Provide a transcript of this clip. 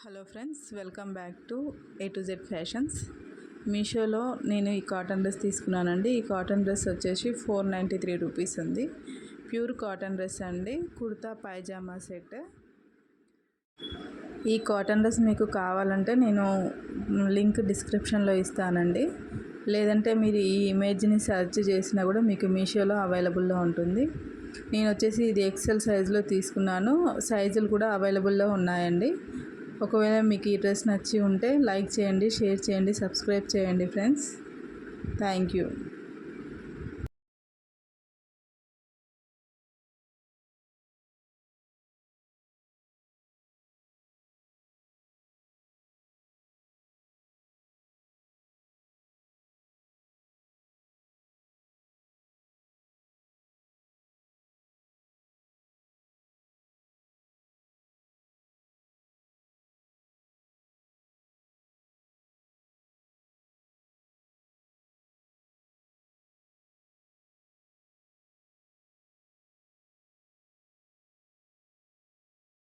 Hello friends, welcome back to A to Z fashions. మీషోలో నేను ఈ కాటన్ డ్రెస్ తీసుకున్నానండి. ఈ కాటన్ డ్రెస్ వచ్చేసి 493 రూపీస్ ఉంది. ప్యూర్ కాటన్ డ్రెస్ అండి, కుర్తా పైజామా సెట్. ఈ కాటన్ డ్రెస్ మీకు కావాలంటే నేను లింక్ డిస్క్రిప్షన్లో ఇస్తానండి, లేదంటే మీరు ఈ ఇమేజ్ని సెర్చ్ చేసినా కూడా మీకు మీషోలో అవైలబుల్లో ఉంటుంది. నేను వచ్చేసి ఇది ఎక్సెల్ సైజులో తీసుకున్నాను. సైజులు కూడా అవైలబుల్లో ఉన్నాయండి. ఒకవేళ మీకు ఈ డ్రెస్ నచ్చి ఉంటే లైక్ చేయండి, షేర్ చేయండి, సబ్స్క్రైబ్ చేయండి ఫ్రెండ్స్. Thank you.